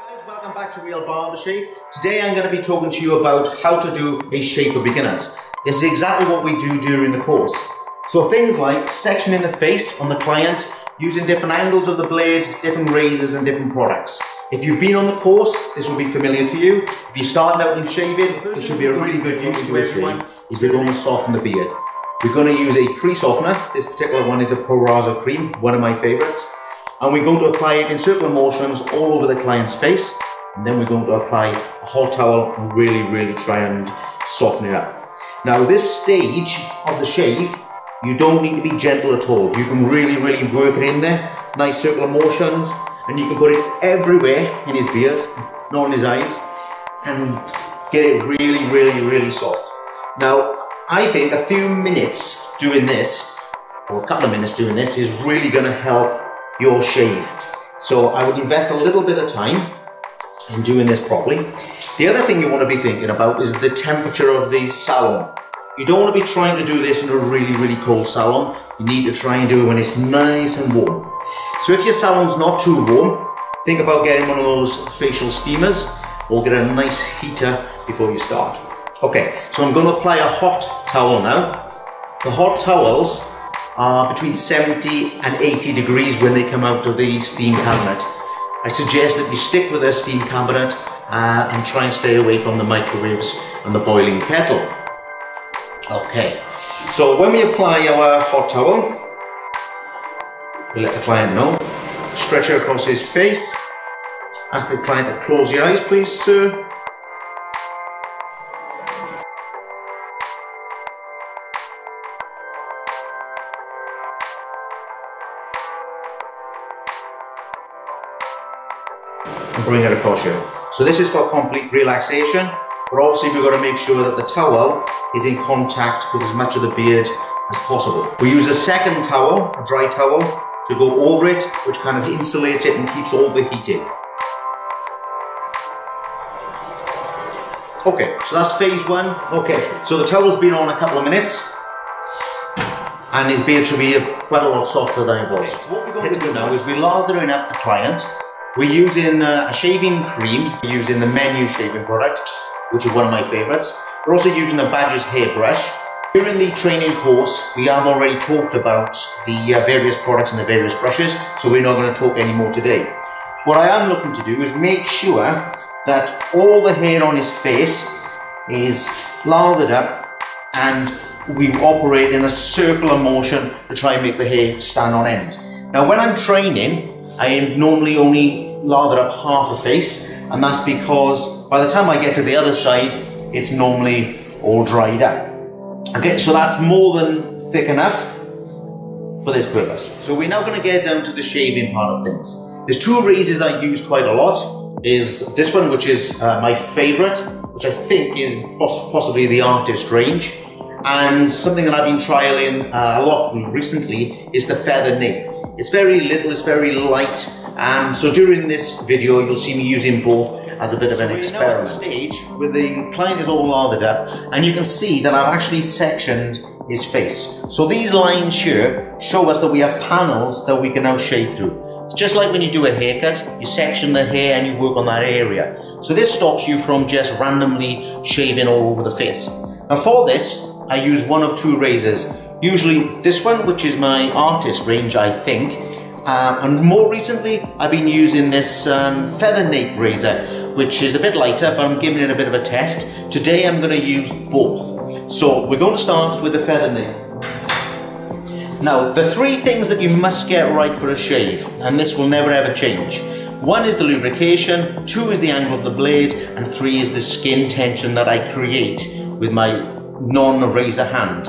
Hi guys, welcome back to Real Barber Shave. Today I'm going to be talking to you about how to do a shave for beginners. This is exactly what we do during the course. So things like sectioning the face on the client, using different angles of the blade, different razors and different products. If you've been on the course, this will be familiar to you. If you're starting out in shaving, this should be a really good use to a shave, is we're going to soften the beard. We're going to use a pre-softener. This particular one is a Pro Raza Cream, one of my favorites. And we're going to apply it in circular motions all over the client's face. And then we're going to apply a hot towel and really try and soften it up. Now this stage of the shave, you don't need to be gentle at all. You can really work it in there. Nice circular motions. And you can put it everywhere in his beard, not in his eyes. And get it really soft. Now, I think a few minutes doing this, or a couple of minutes doing this, is really going to help your shave. So I would invest a little bit of time in doing this properly. The other thing you want to be thinking about is the temperature of the salon. You don't want to be trying to do this in a really cold salon. You need to try and do it when it's nice and warm. So if your salon's not too warm, think about getting one of those facial steamers or get a nice heater before you start. Okay, so I'm going to apply a hot towel now. The hot towels are between 70 and 80 degrees when they come out of the steam cabinet. I suggest that you stick with a steam cabinet and try and stay away from the microwaves and the boiling kettle. Okay, so when we apply our hot towel, we let the client know. Stretch it across his face. Ask the client to close your eyes, please, sir. And bring it across here. So this is for complete relaxation, but obviously we've got to make sure that the towel is in contact with as much of the beard as possible. We use a second towel, a dry towel, to go over it, which kind of insulates it and keeps all the heat in. Okay, so that's phase one. Okay, so the towel's been on a couple of minutes, and his beard should be quite a lot softer than it was. So what we're going to do now is we're lathering up the client. We're using a shaving cream. We're using the Menu shaving product, which is one of my favorites. We're also using a Badger's hairbrush. During the training course, we have already talked about the various products and the various brushes, so we're not going to talk any more today. What I am looking to do is make sure that all the hair on his face is lathered up and we operate in a circular motion to try and make the hair stand on end. Now when I'm training, I normally only lather up half a face, and that's because by the time I get to the other side, it's normally all dried up. Okay, so that's more than thick enough for this purpose. So we're now going to get down to the shaving part of things. There's two razors I use quite a lot. Is this one, which is my favorite, which I think is possibly the Artist range, and something that I've been trialing a lot recently is the Feather Nape. It's very little, it's very light, so during this video you'll see me using both as a bit of an experiment. Now at the stage where the client is all lathered up, and you can see that I've actually sectioned his face. So these lines here show us that we have panels that we can now shave through. It's just like when you do a haircut, you section the hair and you work on that area. So this stops you from just randomly shaving all over the face. Now for this, I use one of two razors. Usually this one, which is my Artist range, I think. And more recently, I've been using this Feather Nape razor, which is a bit lighter, but I'm giving it a bit of a test. Today I'm going to use both. So we're going to start with the Feather Nape. Now, the three things that you must get right for a shave, and this will never ever change. One is the lubrication, two is the angle of the blade, and three is the skin tension that I create with my non-razor hand.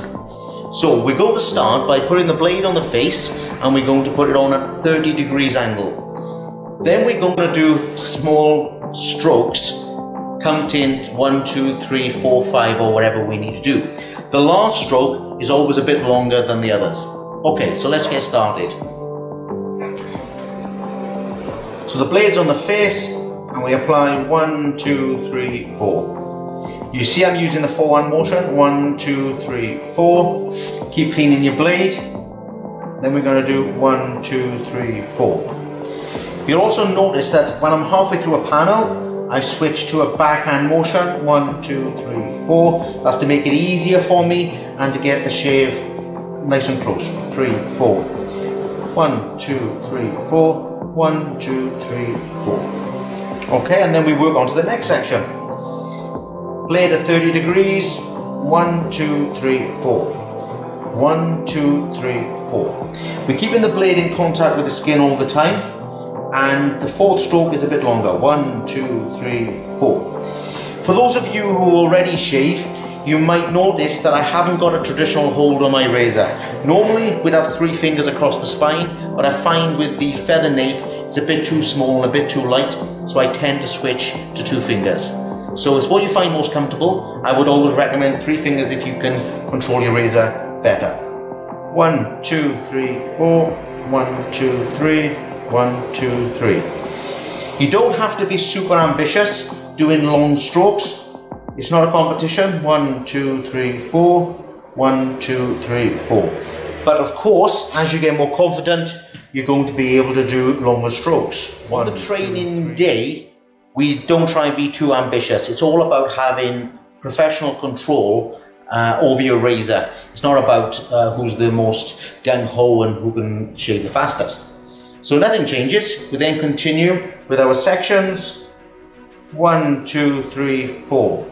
So we're going to start by putting the blade on the face, and we're going to put it on at 30 degrees angle. Then we're going to do small strokes, counting 1, 2, 3, 4, 5, or whatever we need to do. The last stroke is always a bit longer than the others. Okay, so let's get started. So the blade's on the face, and we apply 1, 2, 3, 4. You see I'm using the 4-1 motion, 1, 2, 3, 4. Keep cleaning your blade. Then we're going to do 1, 2, 3, 4. You'll also notice that when I'm halfway through a panel, I switch to a backhand motion, 1, 2, 3, 4. That's to make it easier for me and to get the shave nice and close. 3, 4. 1, 2, 3, 4. 1, 2, 3, 4. Okay, and then we work on to the next section. Blade at 30 degrees. 1, 2, 3, 4. 1, 2, 3, 4. We're keeping the blade in contact with the skin all the time, and the fourth stroke is a bit longer. 1, 2, 3, 4. For those of you who already shave, you might notice that I haven't got a traditional hold on my razor. Normally we'd have 3 fingers across the spine, but I find with the feather nape it's a bit too small and a bit too light, so I tend to switch to 2 fingers. So it's what you find most comfortable. I would always recommend 3 fingers if you can control your razor better. 1, 2, 3, 4. 1, 2, 3. 1, 2, 3. You don't have to be super ambitious doing long strokes. It's not a competition. 1, 2, 3, 4. 1, 2, 3, 4. But of course, as you get more confident, you're going to be able to do longer strokes. On the training day, we don't try and be too ambitious. It's all about having professional control over your razor. It's not about who's the most gung-ho and who can shave the fastest. So nothing changes. We then continue with our sections. 1, 2, 3, 4.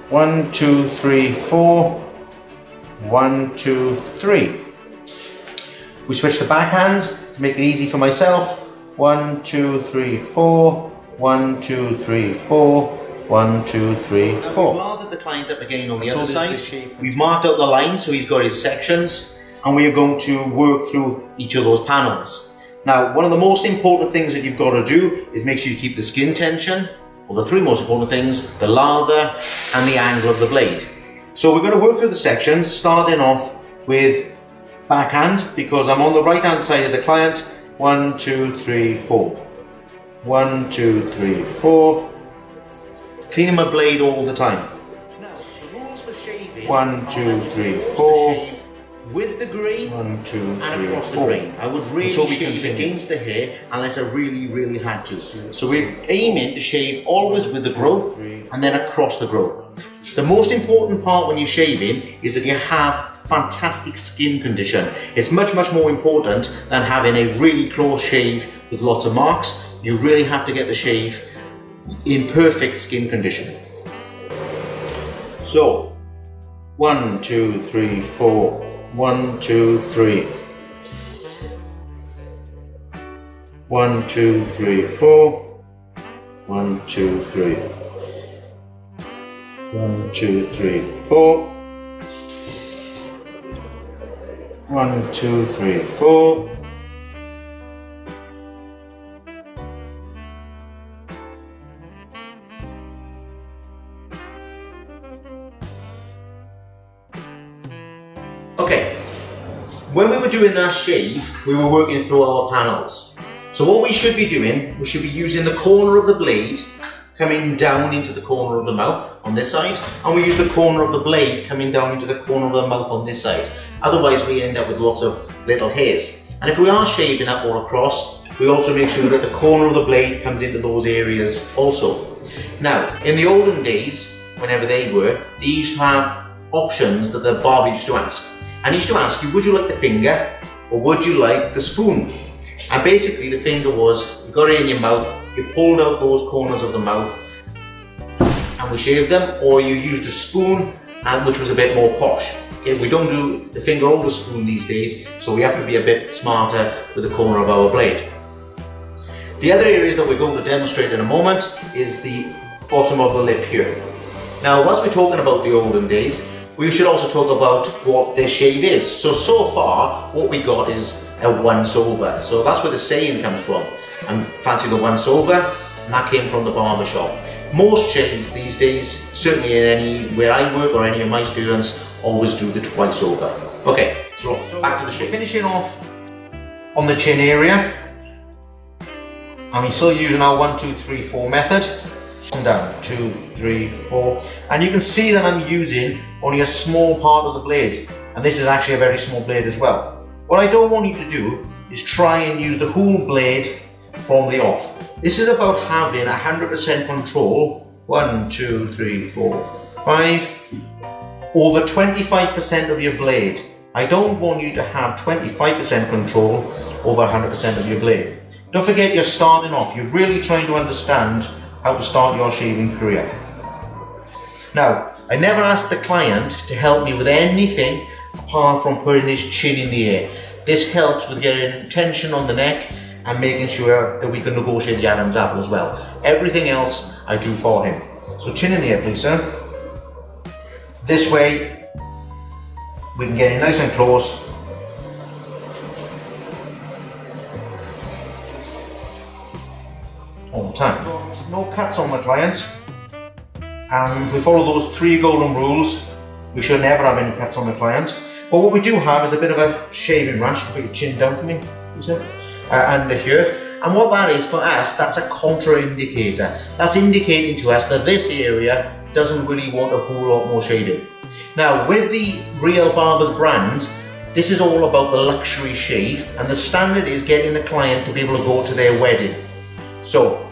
1, 2, 3, 4. 1, 2, 3. We switch to backhand to make it easy for myself. 1, 2, 3, 4. 1, 2, 3, 4. 1, 2, 3, 4. We've lathered the client up again on the other side. We've marked out the line so he's got his sections, and we are going to work through each of those panels. Now, one of the most important things that you've got to do is make sure you keep the skin tension, or the 3 most important things: the lather and the angle of the blade. So we're going to work through the sections, starting off with backhand, because I'm on the right hand side of the client. 1, 2, 3, 4. 1, 2, 3, 4. Cleaning my blade all the time. Now, the rules for shaving: 1, 2, 3, 4. With the grain 1, 2, 3, and across 4. The grain. I would really shave against the hair unless I really had to. So we're aiming to shave always with the growth and then across the growth. The most important part when you're shaving is that you have fantastic skin condition. It's much more important than having a really close shave with lots of marks. You really have to get the shave in perfect skin condition. So 1, 2, 3, 4. 1, 2, 3. 1, 2, 3, 4. 1, 2, 3. 1, 2, 3, 4. 1, 2, 3, 4. Okay, when we were doing that shave, we were working through our panels. So what we should be doing, we should be using the corner of the blade coming down into the corner of the mouth on this side, and we use the corner of the blade coming down into the corner of the mouth on this side. Otherwise we end up with lots of little hairs. And if we are shaving up or across, we also make sure that the corner of the blade comes into those areas also. Now, in the olden days, whenever they used to have options that the barber used to ask. And he used to ask you, would you like the finger or would you like the spoon? And basically the finger was, you got it in your mouth, you pulled out those corners of the mouth and we shaved them, or you used a spoon, and which was a bit more posh. Okay, we don't do the finger or the spoon these days, so we have to be a bit smarter with the corner of our blade. The other areas that we're going to demonstrate in a moment is the bottom of the lip here. Now, once we're talking about the olden days, we should also talk about what this shave is. So far, what we got is a once over. So that's where the saying comes from. And fancy the once over, and that came from the barber shop. Most shaves these days, certainly in where I work or any of my students, always do the twice over. Okay, so back to the shave. Finishing off on the chin area, and we're still using our 1, 2, 3, 4 method. Down 2, 3, 4, and you can see that I'm using only a small part of the blade, and this is actually a very small blade as well. What I don't want you to do is try and use the whole blade from the off. This is about having 100% control, 1, 2, 3, 4, 5, over 25% of your blade. I don't want you to have 25% control over 100% of your blade. Don't forget you're starting off. You're really trying to understand how to start your shaving career. Now, I never ask the client to help me with anything apart from putting his chin in the air. This helps with getting tension on the neck and making sure that we can negotiate the Adam's apple as well. Everything else I do for him. So chin in the air, please, sir. This way, we can get in nice and close. All the time. No cuts on the client. And if we follow those 3 golden rules, we should never have any cuts on the client. But what we do have is a bit of a shaving rash. Put your chin down for me, under here. And what that is for us, that's a contraindicator. That's indicating to us that this area doesn't really want a whole lot more shaving. Now, with the Real Barbers brand, this is all about the luxury shave, and the standard is getting the client to be able to go to their wedding. So,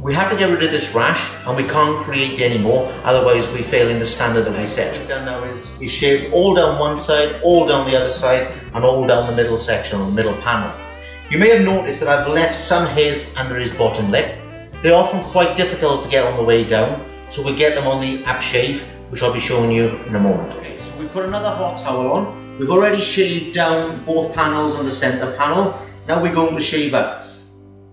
we have to get rid of this rash, and we can't create any more, otherwise we fail in the standard that we set. What we've done now is we've shaved all down one side, all down the other side, and all down the middle section, the middle panel. You may have noticed that I've left some hairs under his bottom lip. They're often quite difficult to get on the way down, so we'll get them on the up shave, which I'll be showing you in a moment. Okay, so we put another hot towel on. We've already shaved down both panels and the center panel. Now we're going to shave up.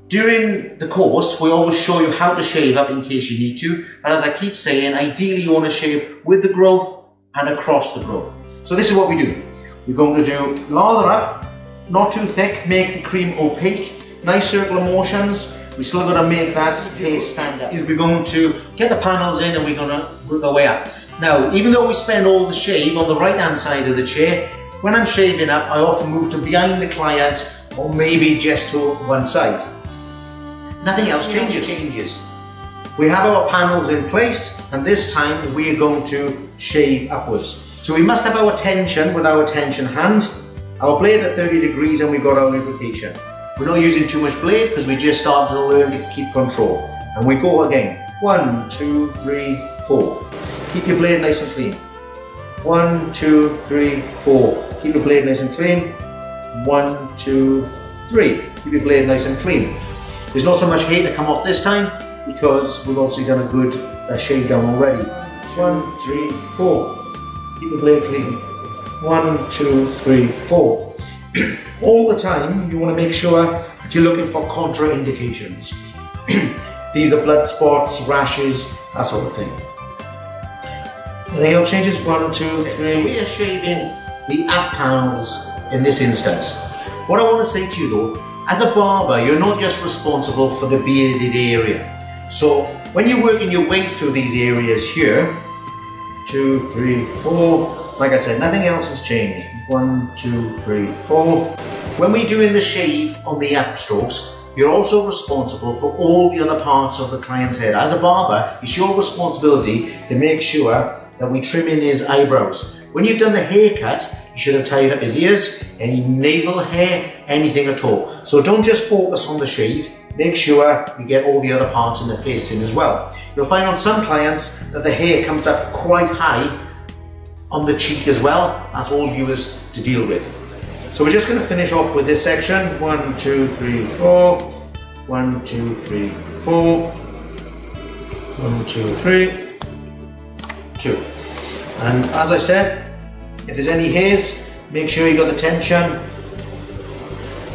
During the course, we always show you how to shave up in case you need to, but as I keep saying, ideally you want to shave with the growth and across the growth. So this is what we do. We're going to do lather up, not too thick, make the cream opaque, nice circular motions. We still got to make that paste stand up. We're going to get the panels in and we're going to work our way up. Now, even though we spend all the shave on the right hand side of the chair, when I'm shaving up, I often move to behind the client or maybe just to one side. Nothing else changes. We have our panels in place, and this time we are going to shave upwards. So we must have our tension with our tension hand, our blade at 30 degrees, and we've got our lubrication. We're not using too much blade because we just started to learn to keep control. And we go again. 1, 2, 3, 4. Keep your blade nice and clean. 1, 2, 3, 4. Keep your blade nice and clean. 1, 2, 3. Keep your blade nice and clean. There's not so much hair to come off this time because we've obviously done a good shave down already. 1, 3, 4. Keep the blade clean. 1, 2, 3, 4. All the time you want to make sure that you're looking for contraindications. These are blood spots, rashes, that sort of thing. Anything else changes? 1, 2, 3. So we are shaving the up panels in this instance. What I want to say to you though, as a barber, you're not just responsible for the bearded area. So when you're working your way through these areas here, 2, 3, 4, like I said, nothing else has changed. 1, 2, 3, 4. When we're doing the shave on the upstrokes, you're also responsible for all the other parts of the client's head. As a barber, it's your responsibility to make sure that we trim in his eyebrows. When you've done the haircut, you should have tied up his ears, any nasal hair, anything at all. So don't just focus on the shave, make sure you get all the other parts in the face in as well. You'll find on some clients that the hair comes up quite high on the cheek as well. That's all yours to deal with. So we're just going to finish off with this section. 1, 2, 3, 4. 1, 2, 3, 4. 1, 2, 3. 2. And as I said, if there's any hairs, make sure you got the tension,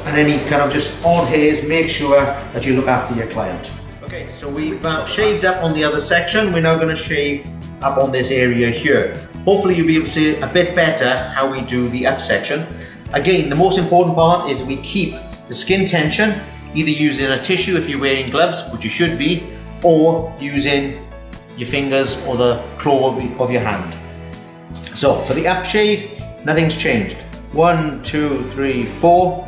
and any kind of just odd hairs, make sure that you look after your client. Okay, so we've shaved up on the other section. We're now going to shave up on this area here. Hopefully you'll be able to see a bit better how we do the up section. Again, the most important part is we keep the skin tension, either using a tissue if you're wearing gloves, which you should be, or using your fingers or the claw of your hand. So for the up shave, nothing's changed. 1, 2, 3, 4.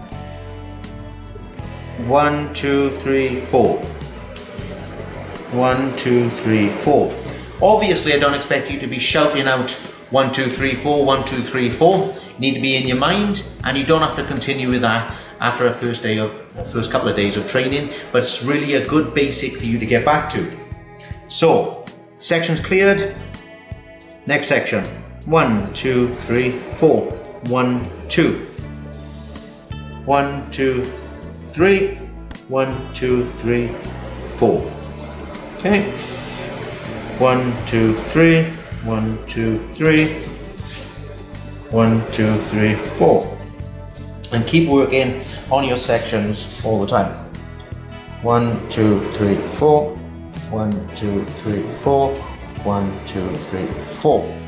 1, 2, 3, 4. 1, 2, 3, 4. Obviously, I don't expect you to be shouting out 1, 2, 3, 4, 1, 2, 3, 4. You need to be in your mind, and you don't have to continue with that after a first couple of days of training, but it's really a good basic for you to get back to. So, section's cleared. Next section. 1, 2, 3, 4. 1, 2. 1, 2, 3. 1, 2, 3, 4. Okay. 1, 2, 3. 1, 2, 3. 1, 2, 3, 4. And keep working on your sections all the time. 1, 2, 3, 4. 1, 2, 3, 4. 1, 2, 3, 4.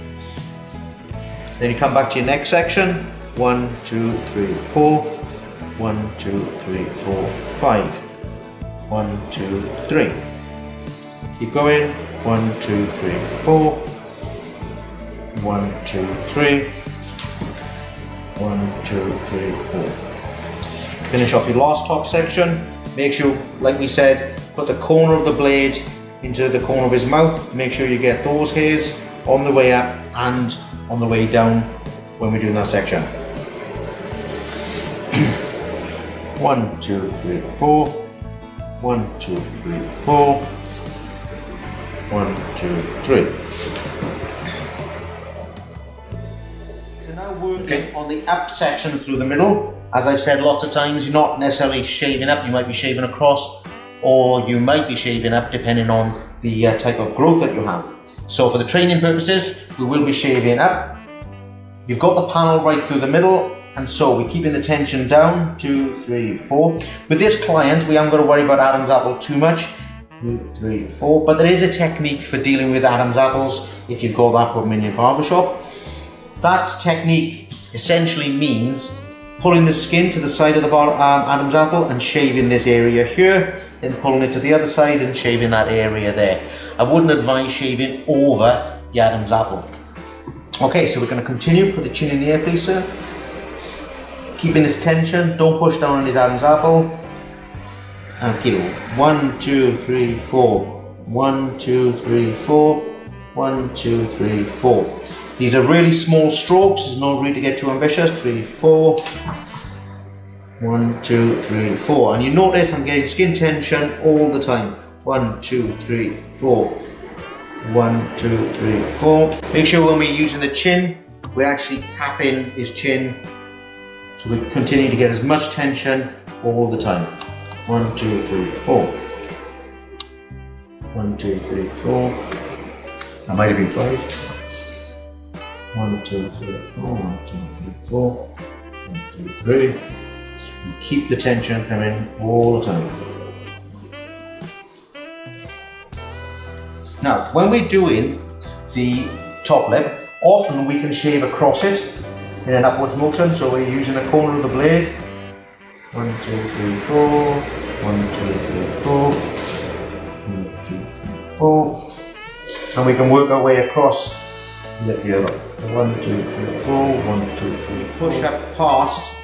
Then you come back to your next section. 1, 2, 3, 4. 1, 2, 3, 4, 5. 1, 2, 3. Keep going. 1, 2, 3, 4. 1, 2, 3. 1, 2, 3, 4. Finish off your last top section. Make sure, like we said, put the corner of the blade into the corner of his mouth. Make sure you get those hairs on the way up and on the way down when we're doing that section. 1, 2, 3, 4. 1, 2, 3, 4. 1, 2, 3. So now working on the up section through the middle. As I've said lots of times, you're not necessarily shaving up, you might be shaving across, or you might be shaving up depending on the type of growth that you have. So for the training purposes, we will be shaving up. You've got the panel right through the middle, and so we're keeping the tension down. 2, 3, 4. With this client, we aren't going to worry about Adam's apple too much. 2, 3, 4. But there is a technique for dealing with Adam's apples if you've got that problem in your barbershop. That technique essentially means pulling the skin to the side of the Adam's apple and shaving this area here, then pulling it to the other side and shaving that area there. I wouldn't advise shaving over the Adam's apple. Okay, so we're going to continue. Put the chin in the air, please, sir. Keeping this tension, don't push down on his Adam's apple. And keep it. 1, 2, 3, 4. 1, 2, 3, 4. 1, 2, 3, 4. These are really small strokes, there's no need to get too ambitious. 3, 4. 1, 2, 3, 4. And you notice I'm getting skin tension all the time. 1, 2, 3, 4. 1, 2, 3, 4. Make sure when we're using the chin, we're actually capping his chin. So we continue to get as much tension all the time. 1, 2, 3, 4. 1, 2, 3, 4. That might have been 5. 1, 2, 3, 4. 1, 2, 3, 4. 1, 2, 3. And keep the tension coming all the time. Now, when we're doing the top lip, often we can shave across it in an upwards motion. So we're using the corner of the blade. 1, 2, 3, 4. 1, 2, 3, 4. 1, 2, 3, 4. And we can work our way across the lip here. 1, 2, 3, 4. 1, 2, 3. Push up past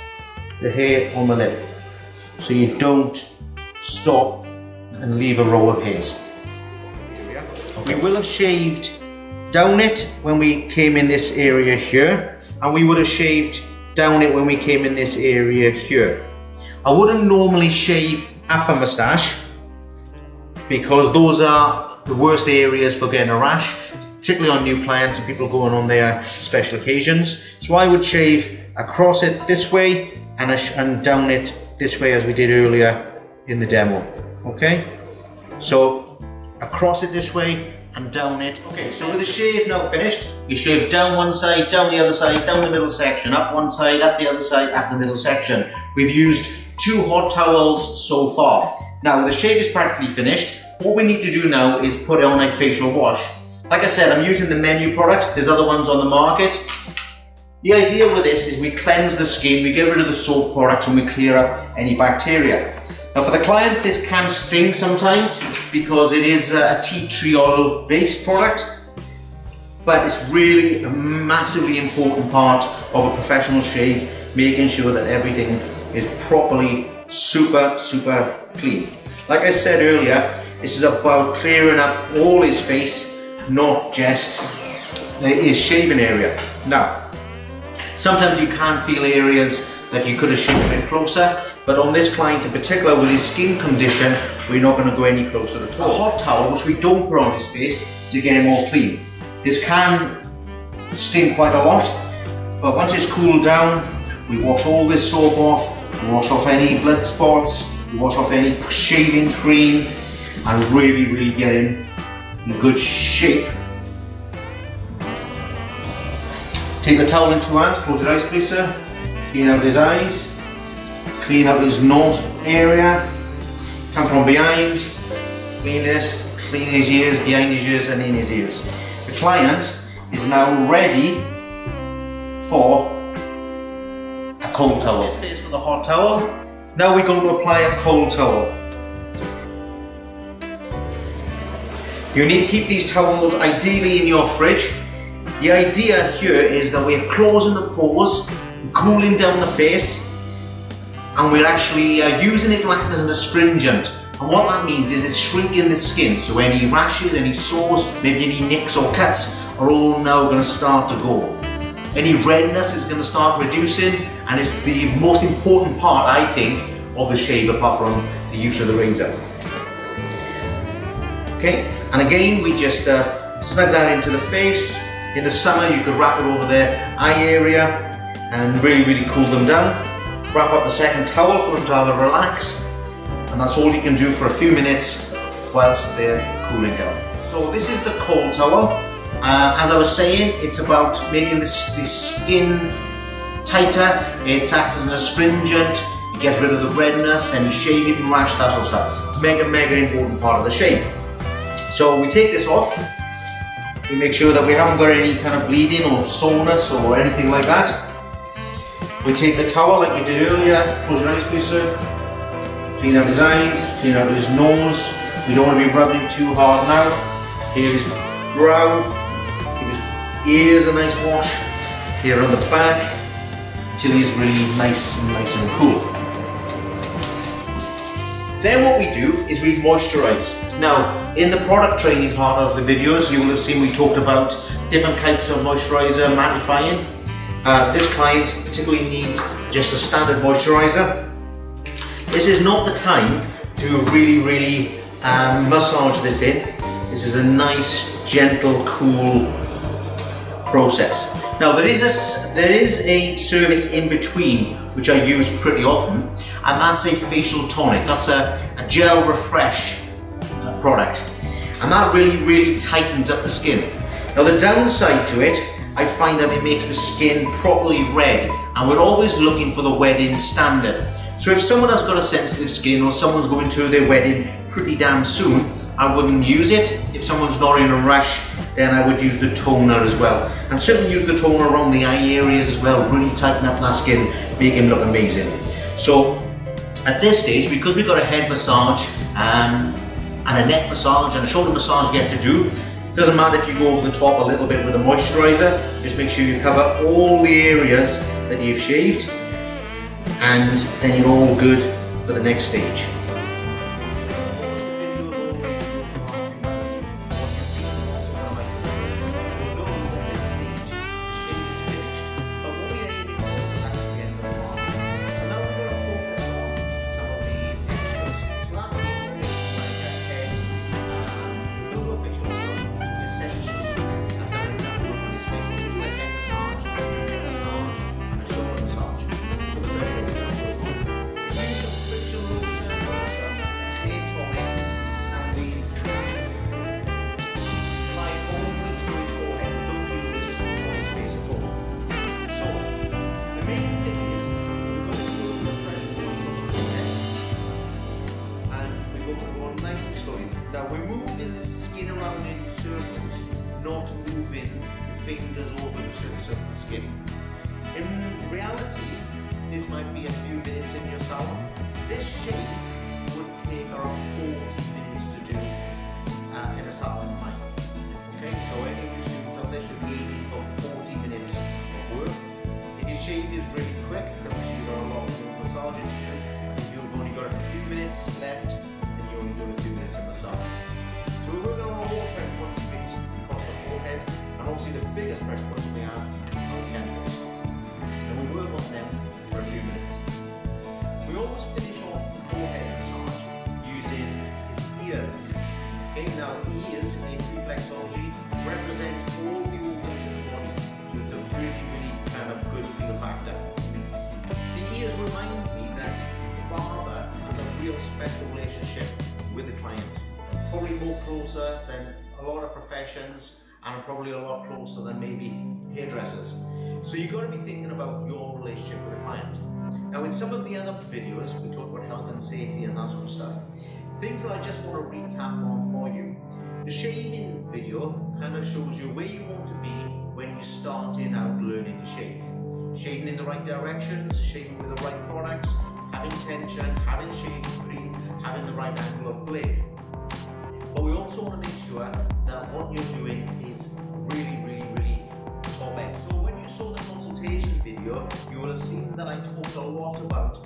the hair on the lip, so you don't stop and leave a row of hairs. We will have shaved down it when we came in this area here, and we would have shaved down it when we came in this area here. I wouldn't normally shave upper moustache because those are the worst areas for getting a rash, particularly on new clients and people going on their special occasions. So I would shave across it this way and down it this way as we did earlier in the demo. Okay, so across it this way and down it. Okay, so with the shave now finished, we shave down one side, down the other side, down the middle section, up one side, up the other side, up the middle section. We've used 2 hot towels so far. Now the shave is practically finished. What we need to do now is put on a facial wash. Like I said, I'm using the Menu product. There's other ones on the market. The idea with this is we cleanse the skin, we get rid of the soap products, and we clear up any bacteria. Now for the client, this can sting sometimes because it is a tea tree oil based product, but it's really a massively important part of a professional shave, making sure that everything is properly super clean. Like I said earlier, this is about clearing up all his face, not just his shaving area. Now, sometimes you can feel areas that you could have shaved a bit closer. But on this client in particular, with his skin condition, we're not going to go any closer at all. A hot towel, which we don't put on his face to get him all clean. This can sting quite a lot, but once it's cooled down, we wash all this soap off, we wash off any blood spots, we wash off any shaving cream, and really get him in good shape. Take the towel in 2 hands, close your eyes please sir, clean out his eyes, clean out his nose area, come from behind, clean this, clean his ears, behind his ears and in his ears. The client is now ready for a cold towel. His face with a hot towel. Now we're going to apply a cold towel. You need to keep these towels ideally in your fridge. The idea here is that we're closing the pores, cooling down the face, and we're actually using it to act as an astringent. And what that means is it's shrinking the skin, so any rashes, any sores, maybe any nicks or cuts are all now going to start to go. Any redness is going to start reducing, and it's the most important part, I think, of the shave apart from the use of the razor. Okay, and again we just snug that into the face. In the summer you could wrap it over their eye area and really cool them down. Wrap up a second towel for them to have a relax, and that's all you can do for a few minutes whilst they're cooling down. So this is the cold towel. As I was saying, it's about making the skin tighter. It acts as an astringent, it gets rid of the redness, any shaving, rash, that sort of stuff. Mega important part of the shave. So we take this off, we make sure that we haven't got any kind of bleeding or soreness or anything like that. We take the towel like we did earlier, close your eyes please sir, clean out his eyes, clean out his nose. We don't want to be rubbing him too hard now. Here his brow, give his ears a nice wash, here on the back, until he's really nice and cool. Then what we do is we moisturise. Now, in the product training part of the videos, you will have seen we talked about different types of moisturiser mattifying. This client particularly needs just a standard moisturiser. This is not the time to really massage this in. This is a nice, gentle, cool process. Now there is a service in between which I use pretty often, and that's a facial tonic. That's a gel refresh product, and that really tightens up the skin. Now the downside to it, I find that it makes the skin properly red, and we're always looking for the wedding standard. So if someone has got a sensitive skin or someone's going to their wedding pretty damn soon, I wouldn't use it. If someone's not in a rush, then I would use the toner as well. And certainly use the toner around the eye areas as well, really tighten up that skin, make him look amazing. So at this stage, because we've got a head massage and a neck massage and a shoulder massage yet to do, doesn't matter if you go over the top a little bit with a moisturiser, just make sure you cover all the areas that you've shaved, and then you're all good for the next stage. Now we're moving the skin around in circles, not moving your fingers over the surface of the skin. In reality, this might be a few minutes in your salon. This shave would take around 40 minutes to do in a salon of mine. Okay, so any of you students out there should be aiming for 40 minutes of work. If your shave is really quick, then obviously you've got a lot of massaging to do. If you've only got a few minutes left, you're only doing a few minutes of massage. So we're working on our whole pressure points fixed across the forehead, and obviously the biggest pressure points we have are temples. And we work on them for a few minutes. We always Okay, now ears in reflexology represent all the organs in the body, so it's a really kind of good feel factor. The ears remind me that the barber has a real special relationship with the client, probably more closer than a lot of professions and probably a lot closer than maybe hairdressers. So you've got to be thinking about your relationship with the client. Now in some of the other videos we talk about health and safety and that sort of stuff. Things that I just want to recap on for you. The shaving video kind of shows you where you want to be when you're starting out learning to shave. Shaving in the right directions, shaving with the right products, having tension, having shaving cream, having the right angle of blade. But we also want to make sure that what you're doing is really top end. So when you saw the consultation video, you will have seen that I talked a lot about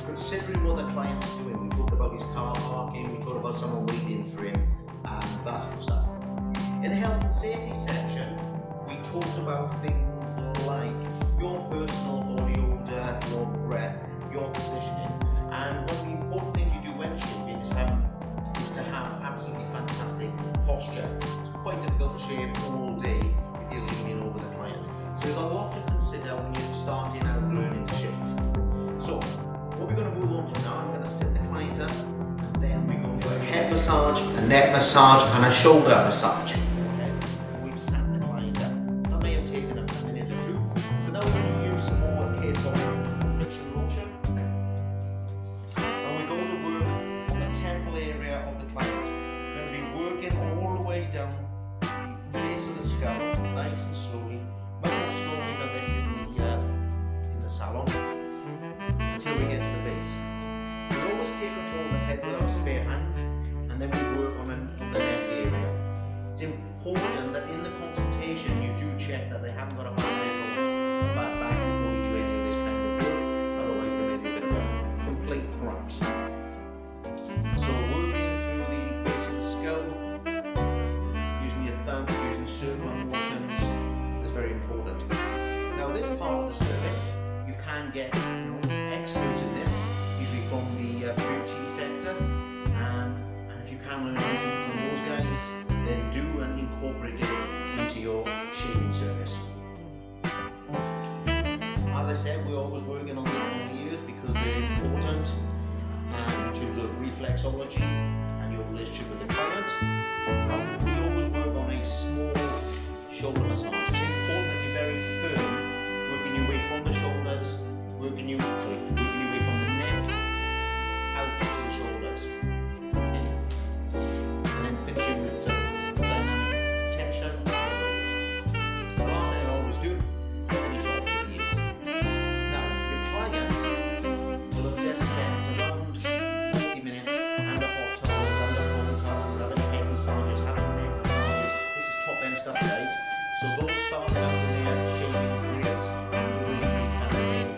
considering what the client's doing. We talked about his car parking, we talked about someone waiting for him, and that sort of stuff. In the health and safety section, we talked about things like your personal body odor, your breath, your positioning, and one of the important things you do when shaving is to have absolutely fantastic posture. It's quite difficult to shave all day if you're leaning over the client. So there's a lot to consider when you're starting out learning to shave. So what we're going to move on to now, I'm going to sit the client up, and then we're going to do a head massage, a neck massage, and a shoulder massage. We've sat the client up. That may have taken a minute or two. So now we're going to use some more hair tonic friction lotion. And we're going to work on the temple area of the client. We're going to be working all the way down the base of the scalp, nice and slowly, much more slowly than this in the salon, until we get to the base. We always take control of the head with our spare hand, and then we work on the neck area. It's important that in the consultation you do check that they haven't got a bad neck or a bad back before you do any of this kind of work, otherwise there may be a bit of a complaint perhaps. So working through the base of the skull, using your thumbs, using circular motions is very important. Now this part of the service, you can get experts in this, usually from the beauty sector, and if you can learn anything from those guys, then do and incorporate it into your shaving service. As I said, we're always working on the ears because they're important in terms of reflexology and your relationship with the client. We always work on a small shoulder massage. It's important that you're very firm, working your way from the shoulders, working your way from the neck out to the shoulders. Okay. And then finishing with some dynamic tension on the shoulders. The last thing I always do, finish off with the ears. Now, your client will have just spent around 40 minutes under hot towels, under cold towels, having head massages, having neck massages. This is top end stuff, guys. So those starting out in their shaving careers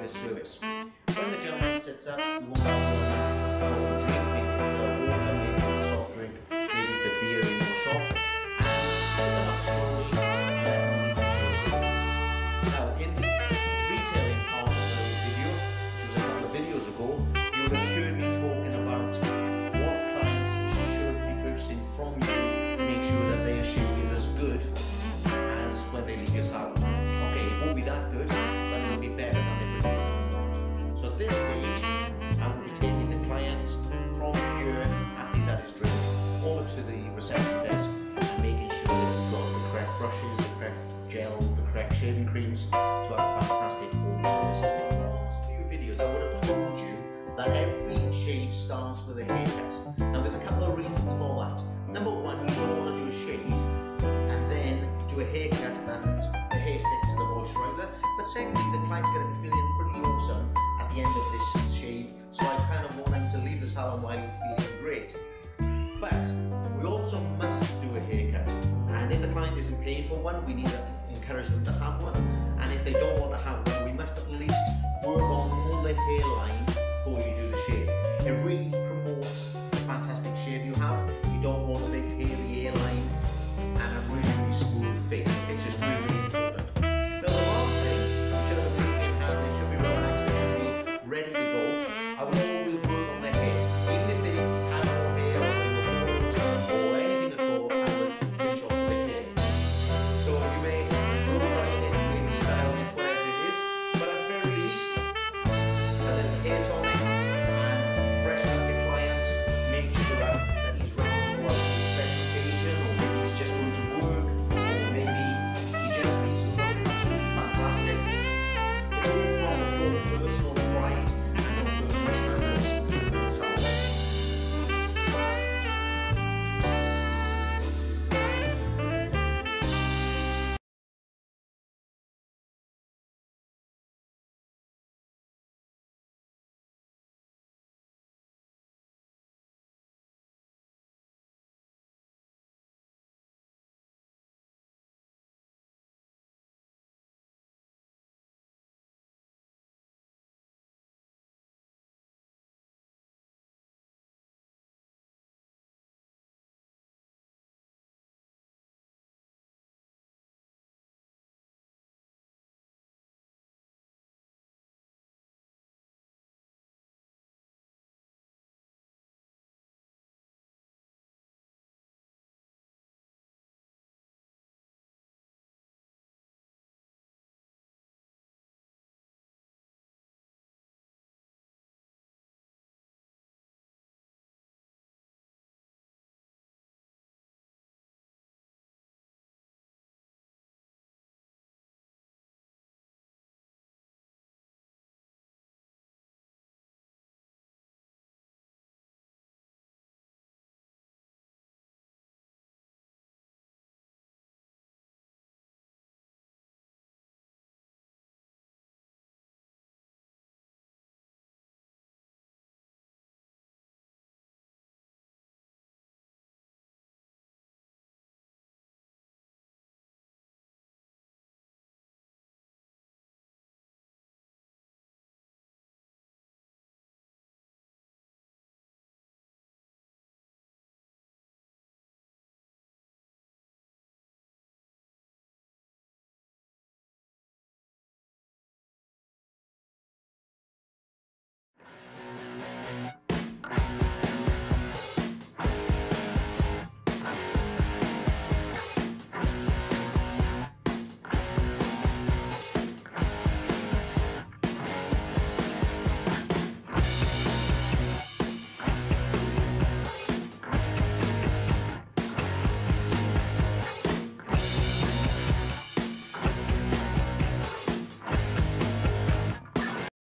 service. When the gentleman sits up, you want a drink, maybe it's a water, maybe it's a soft drink, maybe it's a beer in your shop, and sit them up slowly and let them leave the chair. Now, in the retailing part of the video, which was a couple of videos ago, you would have heard me talking about what clients should be purchasing from you to make sure that their shave is as good as when they leave your salon. Okay, it won't be that good, but it will be better than if it is. So at this stage, I will be taking the client from here, after he's had his drink, over to the reception desk and making sure that he's got the correct brushes, the correct gels, the correct shaving creams to have a fantastic home service as well. In the last few videos, I would have told you that every shave starts with a haircut. Now there's a couple of reasons for that. Number one, you don't want to do a shave and then do a haircut and the hair stick to the moisturiser. But secondly, the client's going to be feeling pretty awesome at the end of this shave, so I kind of want him to leave the salon while he's feeling great. But we also must do a haircut, and if the client isn't paying for one, we need to encourage them to have one, and if they don't want to have one, we must at least work on all the hairline before you do the shave. It really promotes the fantastic shave you have. You don't want a big hairy hairline and a really smooth face. It's just really